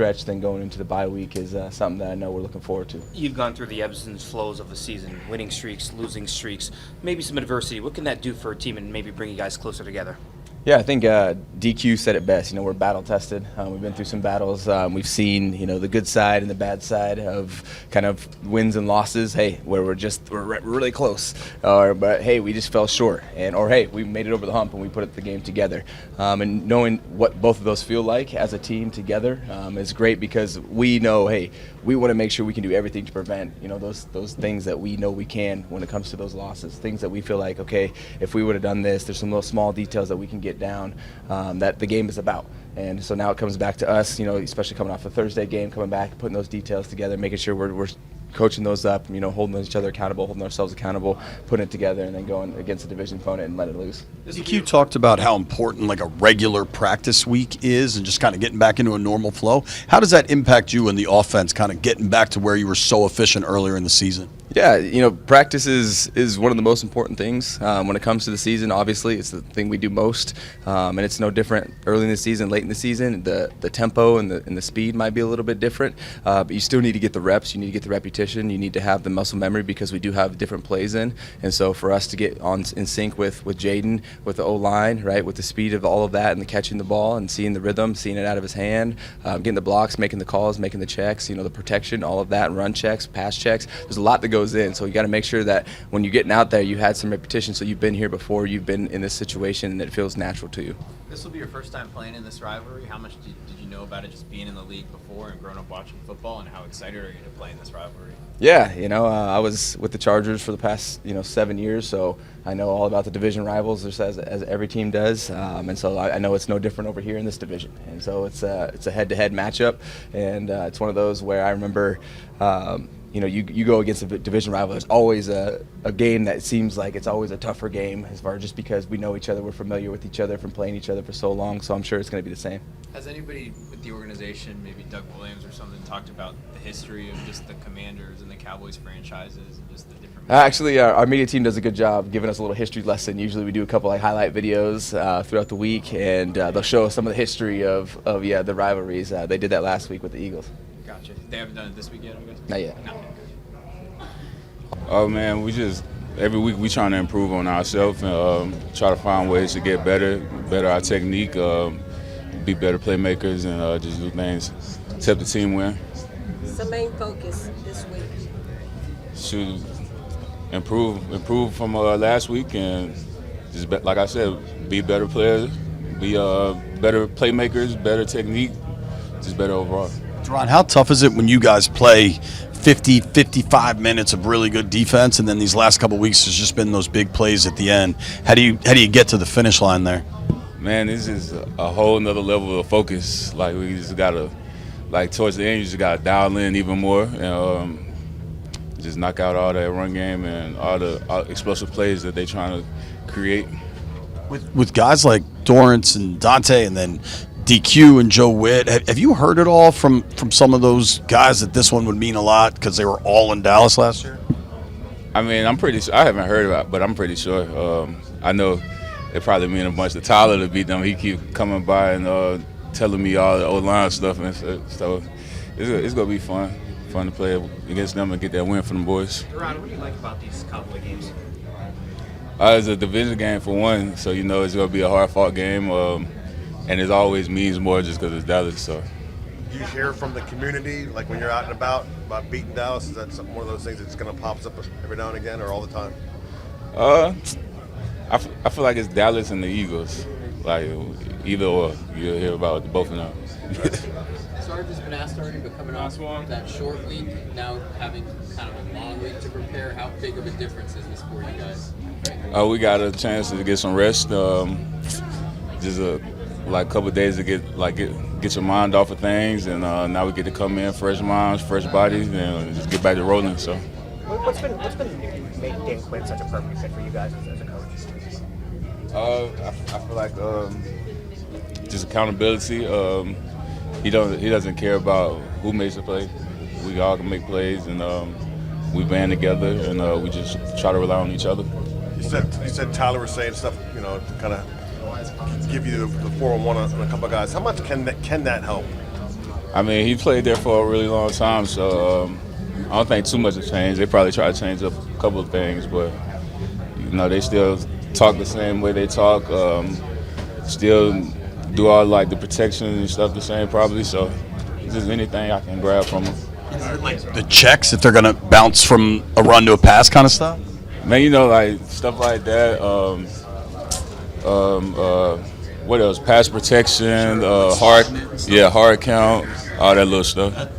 stretch, then going into the bye week is something that I know we're looking forward to. You've gone through the ebbs and flows of the season, winning streaks, losing streaks, maybe some adversity. What can that do for a team and maybe bring you guys closer together? Yeah, I think DQ said it best. We're battle tested. We've been through some battles. We've seen, the good side and the bad side of kind of wins and losses. Hey, where we're really close, but hey, we just fell short, or hey, we made it over the hump and we put the game together. And knowing what both of those feel like as a team together is great, because we know, hey, we want to make sure we can do everything to prevent, those things that we know we can when it comes to those losses. Things that we feel like, okay, if we would have done this, there's some little small details that we can get down that the game is about. And so now it comes back to us, especially coming off a Thursday game, coming back, putting those details together, making sure we're coaching those up, holding each other accountable, holding ourselves accountable, putting it together, and then going against a division opponent and let it loose. DQ talked about how important like a regular practice week is and just kind of getting back into a normal flow. How does that impact you in the offense, kind of getting back to where you were so efficient earlier in the season? Yeah, practice is one of the most important things when it comes to the season. Obviously, it's the thing we do most, and it's no different early in the season, late in the season. The tempo and the speed might be a little bit different, but you still need to get the reps. You need to get the repetition. You need to have the muscle memory, because we do have different plays in. And so for us to get in sync with Jaden, with the O-line, right, with the speed of all of that and the catching the ball and seeing the rhythm, seeing it out of his hand, getting the blocks, making the calls, making the checks, the protection, all of that, run checks, pass checks. There's a lot that goes in, so you got to make sure that when you're getting out there, you had some repetition, so you've been here before, you've been in this situation, and it feels natural to you. This will be your first time playing in this rivalry. How much did you know about it just being in the league before and growing up watching football, and how excited are you to play in this rivalry? Yeah, I was with the Chargers for the past 7 years, so I know all about the division rivals, just as every team does, and so I know it's no different over here in this division. And so it's a head-to-head matchup, and it's one of those where I remember. You go against a division rival. There's always a game that seems like it's always a tougher game, as far just because we know each other, we're familiar with each other from playing each other for so long. So I'm sure it's going to be the same. Has anybody with the organization, maybe Doug Williams or something, talked about the history of just the Commanders and the Cowboys franchises and just the different? Actually, our media team does a good job giving us a little history lesson. Usually we do a couple highlight videos throughout the week, and they'll show us some of the history of the rivalries. They did that last week with the Eagles. Gotcha. They haven't done it this week yet, I guess? Not yet. No. Oh man, every week we trying to improve on ourselves and try to find ways to get better our technique, be better playmakers, and just do things to help the team win. What's the main focus this week? Should improve from last week, and just like I said, be better players, be better playmakers, better technique, just better overall. Ron, how tough is it when you guys play 50, 55 minutes of really good defense, and then these last couple of weeks there's just been those big plays at the end? How do you get to the finish line there? Man, this is a whole nother level of focus. Like, we just gotta, towards the end, you just gotta dial in even more and just knock out all that run game and all the explosive plays that they trying to create. With guys like Dorrance and Dante, and then DQ and Joe Witt, have you heard it all from some of those guys that this one would mean a lot because they were all in Dallas last year? I mean, I'm pretty sure. I haven't heard about it, but I'm pretty sure. I know it probably mean a bunch to Tyler to beat them. He keep coming by and telling me all the O-line stuff, and so it's going to be fun to play against them and get that win from the boys. Ron, what do you like about these Cowboy games? It's a division game for one, so it's going to be a hard-fought game. And it always means more just because it's Dallas. So, do you hear from the community, like when you're out and about beating Dallas? Is that one of those things that's going to pop up every now and again, or all the time? I feel like it's Dallas and the Eagles. Like, either or, you'll hear about both of them. Sarge has been asked already, but coming off that short week, now having kind of a long week to prepare, how big of a difference is this for you guys? We got a chance to get some rest. Just a couple of days to get your mind off of things, and now we get to come in fresh minds, fresh bodies, and just get back to rolling. So, what's been made Dan Quinn such a perfect fit for you guys as a coach? I feel like just accountability. He doesn't care about who makes the play. We all can make plays, and we band together, and we just try to rely on each other. You said Tyler was saying stuff, to kind of give you the 4-on-1 on a couple of guys. How much can that help? I mean, he played there for a really long time, so I don't think too much has changed. They probably try to change up a couple of things, but they still talk the same way they talk. Still do all like the protection and stuff the same probably. So if there's anything I can grab from them. Like the checks, if they're going to bounce from a run to a pass kind of stuff? Man, like stuff like that. What else? Pass protection, hard count, all that little stuff.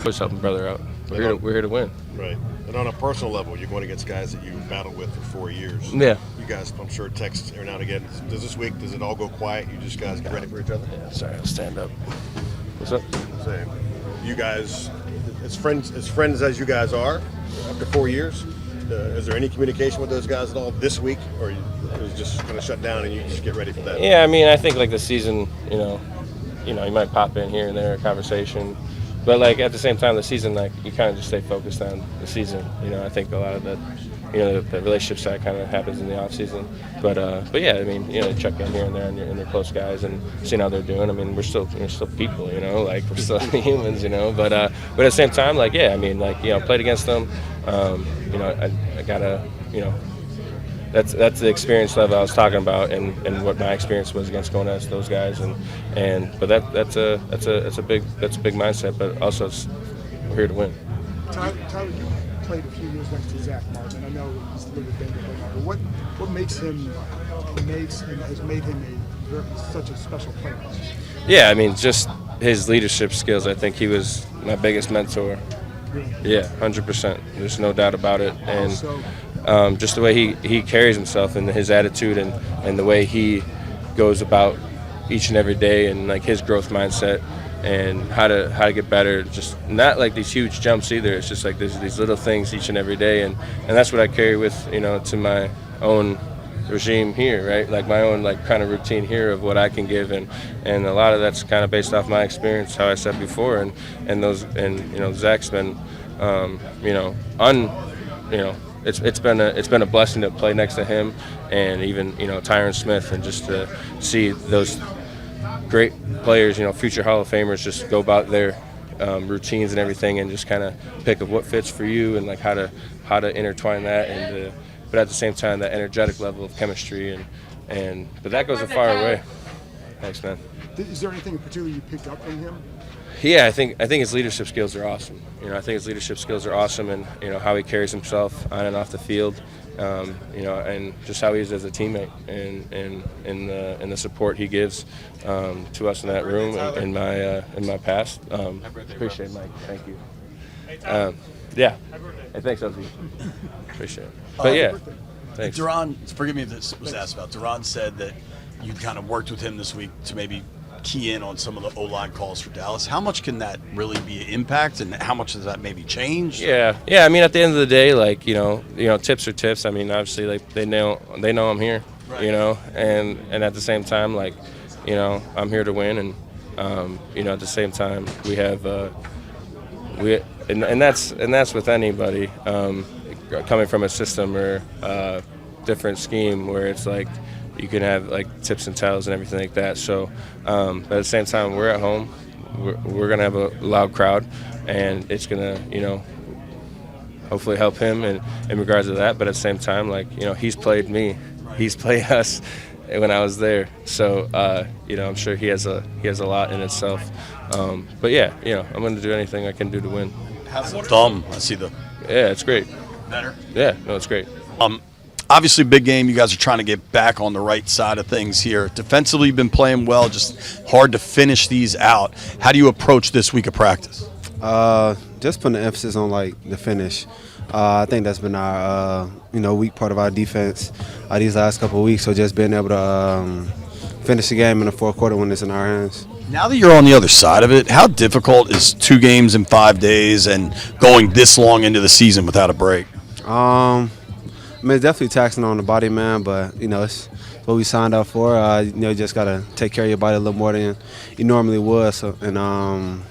Push helping brother out. We're here to win. Right. And on a personal level, you're going against guys that you battled with for 4 years. Yeah. You guys, I'm sure, text every now and again. Does it all go quiet? You just guys get ready for each other? Yeah, sorry, I'll stand up. What's up? Same. You guys, as friends as you guys are, after 4 years, is there any communication with those guys at all this week, or is it just kind of shut down and you just get ready for that? Yeah, I mean, I think like the season, you might pop in here and there, a conversation. But like at the same time, the season, like you kind of just stay focused on the season. I think a lot of the relationship side kind of happens in the off season. But yeah, I mean, check in here and there, and they're close guys, and seeing how they're doing. I mean, we're still people, like we're still humans, But at the same time, like yeah, I mean, like played against them. I gotta, that's the experience level I was talking about, and what my experience was against going against those guys, but that's a big mindset, but also we're here to win. Tyler, you played a few years next to Zach Martin. I know he's a little bit banged up right now, but what makes him has made him such a special player? Yeah, I mean, just his leadership skills. I think he was my biggest mentor. Yeah, 100%. There's no doubt about it, and just the way he carries himself and his attitude and the way he goes about each and every day, and like his growth mindset and how to get better. Just not like these huge jumps either. It's just like there's these little things each and every day, and that's what I carry with to my own regime here, right? Like my own like kind of routine here of what I can give, and a lot of that's kind of based off my experience, how I said before, and Zach's been it's been a blessing to play next to him, and even Tyron Smith, and just to see those great players, future Hall of Famers, just go about their routines and everything, and just kind of pick of what fits for you, and like how to intertwine that, and but at the same time that energetic level of chemistry, but that goes a far way. Thanks, man. Is there anything in particular you picked up from him? Yeah, I think his leadership skills are awesome. I think his leadership skills are awesome, and how he carries himself on and off the field, and just how he is as a teammate, and the support he gives to us in that room in my past. Appreciate it, Mike. Thank you. Yeah. Hey, thanks, LZ. Appreciate it. But yeah, thanks. Duran, forgive me if this was asked about. Duran said that you kind of worked with him this week to maybe key in on some of the O-line calls for Dallas. How much can that really be an impact, and how much does that maybe change? Yeah. I mean, at the end of the day, like tips are tips. I mean, obviously, like they know I'm here, right. And at the same time, like I'm here to win, and at the same time we have and that's with anybody coming from a system or different scheme where it's like you can have like tips and tells and everything like that. So, but at the same time, we're at home. We're gonna have a loud crowd, and it's gonna hopefully help him in regards to that. But at the same time, like he's played me, he's played us when I was there. So I'm sure he has a lot in itself. But yeah, I'm gonna do anything I can do to win. How's the thumb? I see the. Yeah, it's great. Better. Yeah, no, it's great. Obviously, big game. You guys are trying to get back on the right side of things here. Defensively, you've been playing well, just hard to finish these out. How do you approach this week of practice? Just putting the emphasis on like the finish. I think that's been our weak part of our defense these last couple of weeks. So just being able to finish the game in the fourth quarter when it's in our hands. Now that you're on the other side of it, how difficult is 2 games in 5 days and going this long into the season without a break? I mean, it's definitely taxing on the body, man, but, it's what we signed up for. You just got to take care of your body a little more than you normally would, and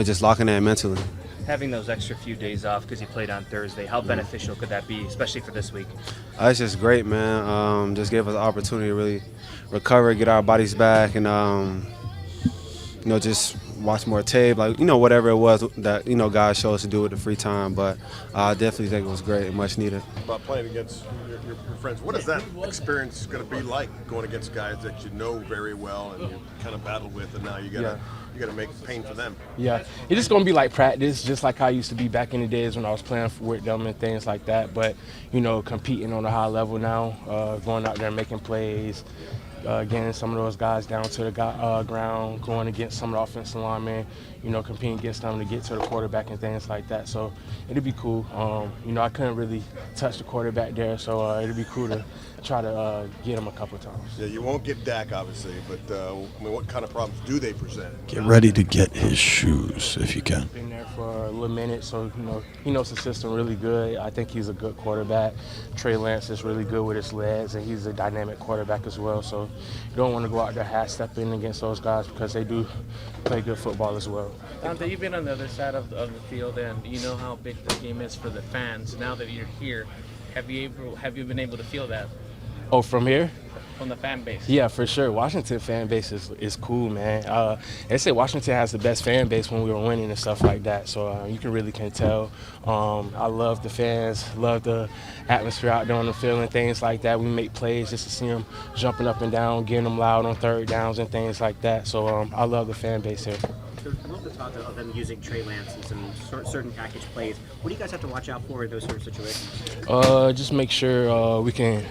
just locking that mentally. Having those extra few days off because you played on Thursday, how beneficial could that be, especially for this week? It's just great, man. Just gave us the opportunity to really recover, get our bodies back, and, just watch more tape, like, whatever it was that, God showed us to do with the free time. But I definitely think it was great and much needed. About playing against your friends, what is that experience going to be like, going against guys that you know very well and you kind of battled with, and now you got to make pain for them? Yeah, it's just going to be like practice, just like I used to be back in the days when I was playing with them and things like that. But, competing on a high level now, going out there and making plays, getting some of those guys down to the ground, going against some of the offensive linemen, competing against them to get to the quarterback and things like that. So it'll be cool. I couldn't really touch the quarterback there, so it'll be cool to try to get him a couple times. Yeah, you won't get Dak, obviously, but what kind of problems do they present? Get ready to get his shoes if you can. Been there for a little minute, so he knows the system really good. I think he's a good quarterback. Trey Lance is really good with his legs, and he's a dynamic quarterback as well. So you don't want to go out there half-stepping against those guys because they do play good football as well. Dante, you've been on the other side of the field, and you know how big the game is for the fans. Now that you're here, have you been able to feel that? Oh, from here? From the fan base? Yeah, for sure. Washington fan base is cool, man. They say Washington has the best fan base when we were winning and stuff like that, so you really can tell. I love the fans, love the atmosphere out there on the field and things like that. We make plays just to see them jumping up and down, getting them loud on third downs and things like that. So I love the fan base here. There's a little bit of talk of them using Trey Lance in some certain package plays. What do you guys have to watch out for in those sort of situations? Just make sure we can,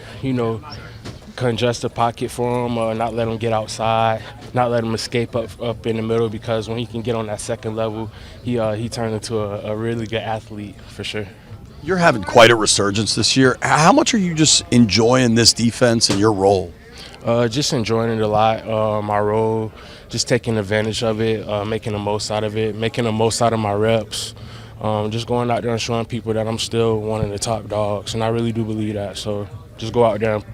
congest the pocket for him, not let him get outside, not let him escape up in the middle, because when he can get on that second level, he turned into a really good athlete for sure. You're having quite a resurgence this year. How much are you just enjoying this defense and your role? Just enjoying it a lot. My role, just taking advantage of it, making the most out of it, making the most out of my reps. Just going out there and showing people that I'm still one of the top dogs, and I really do believe that. So just go out there and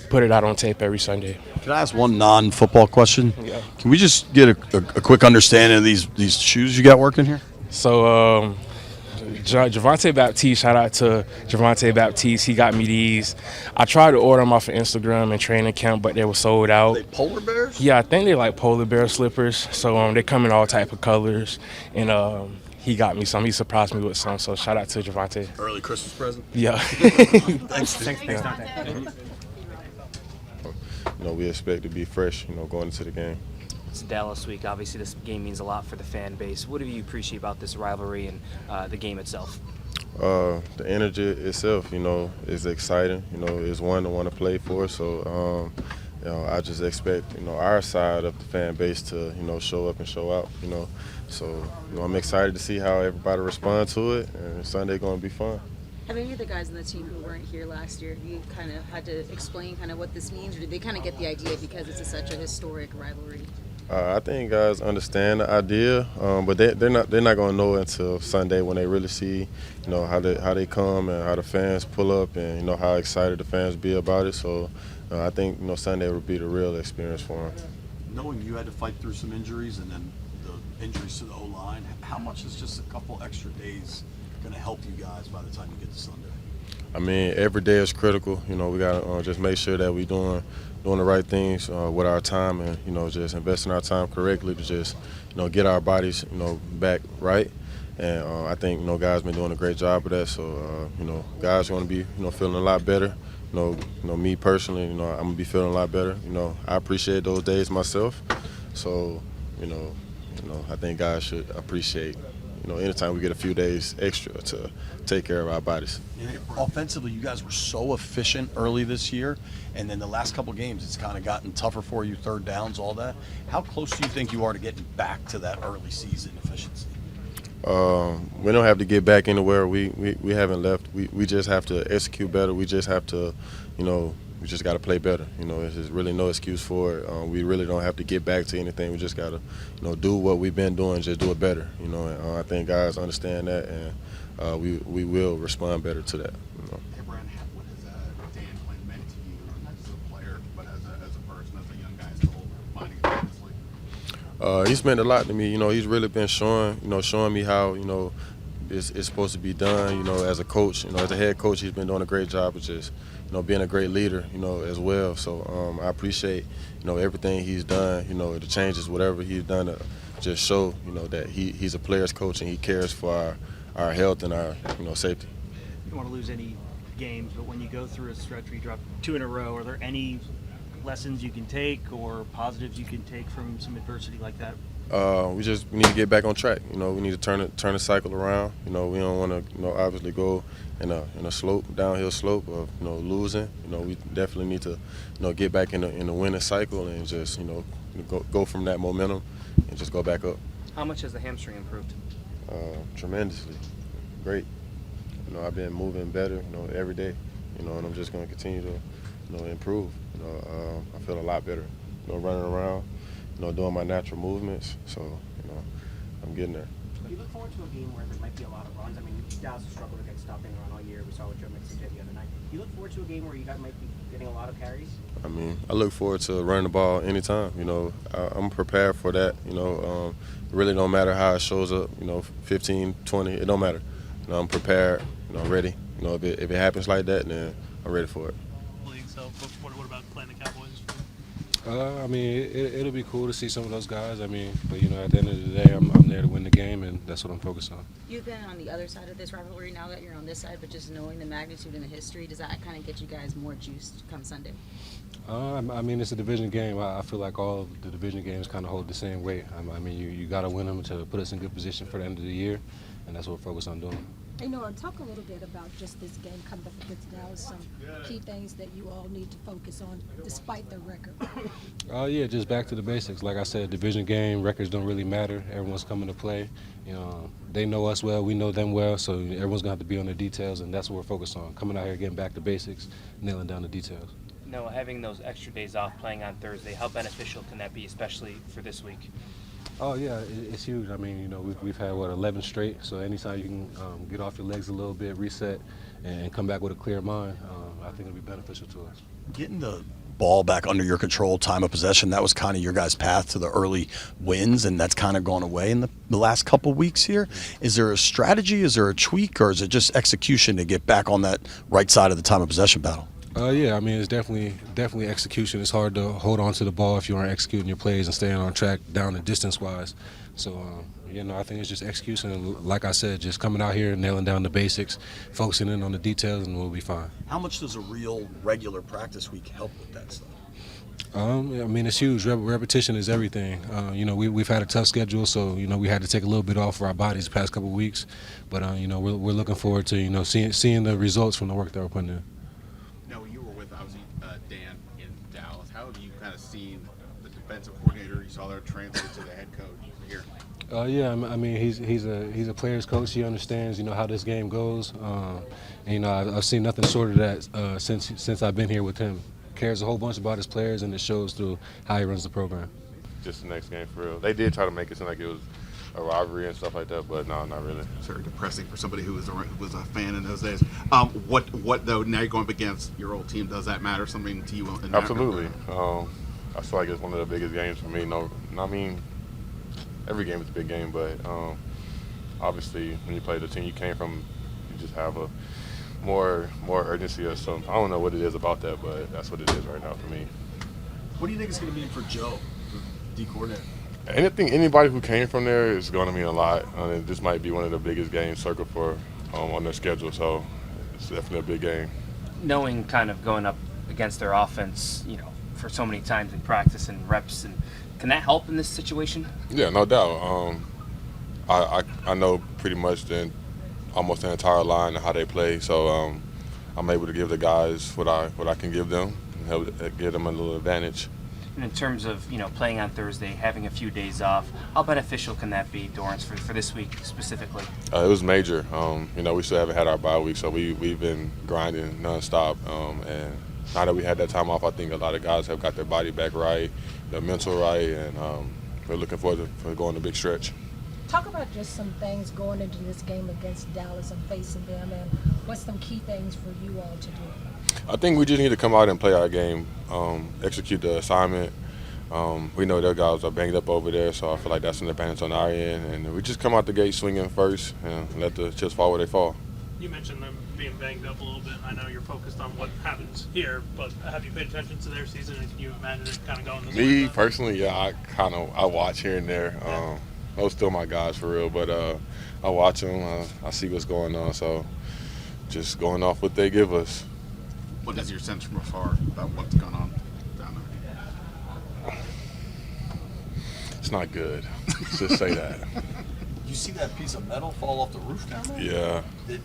put it out on tape every Sunday. Can I ask one non-football question? Yeah. Can we just get a quick understanding of these shoes you got working here? So Javante Baptiste, shout out to Javante Baptiste. He got me these. I tried to order them off of Instagram and training camp, but they were sold out. Are they polar bears? Yeah, I think they're like polar bear slippers. So they come in all type of colors, and he got me some. He surprised me with some. So shout out to Javante. Early Christmas present? Yeah. Thanks, Dante. We expect to be fresh, going into the game. It's Dallas week. Obviously, this game means a lot for the fan base. What do you appreciate about this rivalry and the game itself? The energy itself, is exciting. It's one to want to play for. So, I just expect, our side of the fan base to, show up and show out. So, I'm excited to see how everybody responds to it, and Sunday's going to be fun. Have any of the guys on the team who weren't here last year, you kind of had to explain kind of what this means, or did they kind of get the idea because it's such a historic rivalry? I think guys understand the idea, but they're not going to know until Sunday when they really see, how they come and how the fans pull up and how excited the fans be about it. So I think Sunday will be the real experience for them. Knowing you had to fight through some injuries and then the injuries to the O-line, how much is just a couple extra days going to help you guys by the time you get to Sunday? I mean, every day is critical. We got to just make sure that we're doing the right things with our time, and just investing our time correctly to just get our bodies back right. And I think guys been doing a great job of that. So guys are going to be feeling a lot better. Me personally, I'm gonna be feeling a lot better. I appreciate those days myself. So I think guys should appreciate anytime we get a few days extra to take care of our bodies. Offensively, you guys were so efficient early this year, and then the last couple games, it's kind of gotten tougher for you, third downs, all that. How close do you think you are to getting back to that early season efficiency? We don't have to get back anywhere. We haven't left. We just have to execute better. We just have to, we just got to play better. There's really no excuse for it. We really don't have to get back to anything. We just got to, do what we've been doing, just do it better. And I think guys understand that, and we will respond better to that. Hey, Brian, what has Dan Quinn meant to you, not just as a player, but as a person, as a young guy, as a whole, finding it in this league? He's meant a lot to me. He's really been showing me how, it's supposed to be done. As a coach, as a head coach, he's been doing a great job of just, being a great leader, as well. So I appreciate, everything he's done, the changes, whatever he's done just show, that he's a player's coach and he cares for our health and our, safety. You don't want to lose any games, but when you go through a stretch where you drop 2 in a row, are there any lessons you can take or positives you can take from some adversity like that? We need to get back on track. We need to turn the cycle around. We don't want to, obviously go in a downhill slope of, losing. We definitely need to, get back in the winning cycle and just, go from that momentum and just go back up. How much has the hamstring improved? Tremendously. Great. I've been moving better, every day, and I'm just going to continue to, improve. I feel a lot better, running around, doing my natural movements. So, I'm getting there. Do you look forward to a game where there might be a lot of runs? I mean, Dallas has struggled against stopping the run all year. We saw what Joe Mixon did the other night. Do you look forward to a game where you guys might be getting a lot of carries? I mean, I look forward to running the ball anytime. I'm prepared for that. It really don't matter how it shows up, 15, 20, it don't matter. I'm prepared, ready. If it happens like that, then I'm ready for it. So what about playing the Cowboys? I mean, it'll be cool to see some of those guys. I mean, but at the end of the day, I'm there to win the game, and that's what I'm focused on. You've been on the other side of this rivalry now that you're on this side, but just knowing the magnitude and the history, does that kind of get you guys more juiced come Sunday? I mean, it's a division game. I feel like all of the division games kind of hold the same weight. I mean, you got to win them to put us in good position for the end of the year, and that's what we're focused on doing. Hey, Noah, talk a little bit about just this game coming up against Dallas, some key things that you all need to focus on despite the record. Yeah, just back to the basics. Like I said, division game, records don't really matter. Everyone's coming to play. They know us well, we know them well, so everyone's going to have to be on their details, and that's what we're focused on, coming out here, getting back to basics, nailing down the details. Noah, having those extra days off playing on Thursday, how beneficial can that be, especially for this week? Oh yeah, it's huge. I mean, we've had 11 straight. So anytime you can get off your legs a little bit, reset, and come back with a clear mind, I think it'll be beneficial to us. Getting the ball back under your control, time of possession, that was kind of your guys' path to the early wins, and that's kind of gone away in the last couple weeks here. Is there a strategy? Is there a tweak, or is it just execution to get back on that right side of the time of possession battle? Yeah, I mean, it's definitely execution. It's hard to hold on to the ball if you aren't executing your plays and staying on track down and distance-wise. So, I think it's just execution. And like I said, just coming out here and nailing down the basics, focusing in on the details, and we'll be fine. How much does a real regular practice week help with that stuff? I mean, it's huge. Repetition is everything. We've had a tough schedule, so, we had to take a little bit off for our bodies the past couple of weeks. But, we're looking forward to, seeing the results from the work that we're putting in. How have you kind of seen the defensive coordinator you saw there translate to the head coach here? Yeah, I mean he's a player's coach. He understands how this game goes. And, I've seen nothing short of that since I've been here with him. Cares a whole bunch about his players, and it shows through how he runs the program. Just the next game for real. They did try to make it seem like it was a rivalry and stuff like that, but no, not really. It's very depressing for somebody who was a fan in those days. What though? Now you're going up against your old team. Does that matter something to you? Absolutely. I feel like it's one of the biggest games for me. No, I mean, every game is a big game, but obviously when you play the team you came from, you just have a more urgency or something. I don't know what it is about that, but that's what it is right now for me. What do you think it's going to mean for Joe, the D coordinator? Anybody who came from there is going to mean a lot. This might be one of the biggest games circled for on their schedule, so it's definitely a big game. Knowing kind of going up against their offense, for so many times in practice and reps, and can that help in this situation? Yeah, no doubt. I know pretty much almost the entire line and how they play, so I'm able to give the guys what I can give them and help give them a little advantage. And in terms of playing on Thursday, having a few days off, how beneficial can that be, Dorrance, for this week specifically? It was major. We still haven't had our bye week, so we've been grinding nonstop. And now that we had that time off, I think a lot of guys have got their body back right, their mental right, and we're looking forward to going the big stretch. Talk about just some things going into this game against Dallas and facing them, and what's some key things for you all to do? I think we just need to come out and play our game, execute the assignment. We know their guys are banged up over there, so I feel like that's an advantage on our end. And we just come out the gate swinging first and let the chips fall where they fall. You mentioned them being banged up a little bit. I know you're focused on what happens here, but have you paid attention to their season, and can you imagine it kind of going this way? Me personally, yeah, I watch here and there. those still my guys for real. But I watch them. I see what's going on. So just going off what they give us. What is your sense from afar about what's going on down there? It's not good. Let's just say that. You see that piece of metal fall off the roof down there? Yeah. Would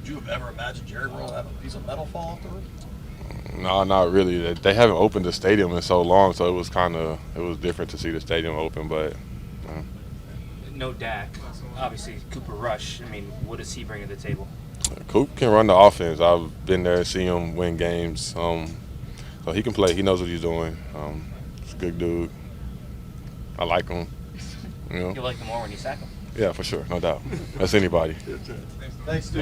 you have ever imagined Jerry World have a piece of metal fall off the roof? No, not really. They haven't opened the stadium in so long, so it was different to see the stadium open. But No Dak. Obviously, Cooper Rush. I mean, what does he bring to the table? Coop can run the offense. I've been there, see him win games. So he can play. He knows what he's doing. He's a good dude. I like him. You know? You'll like him more when you sack him. Yeah, for sure, no doubt. That's anybody. Thanks, dude.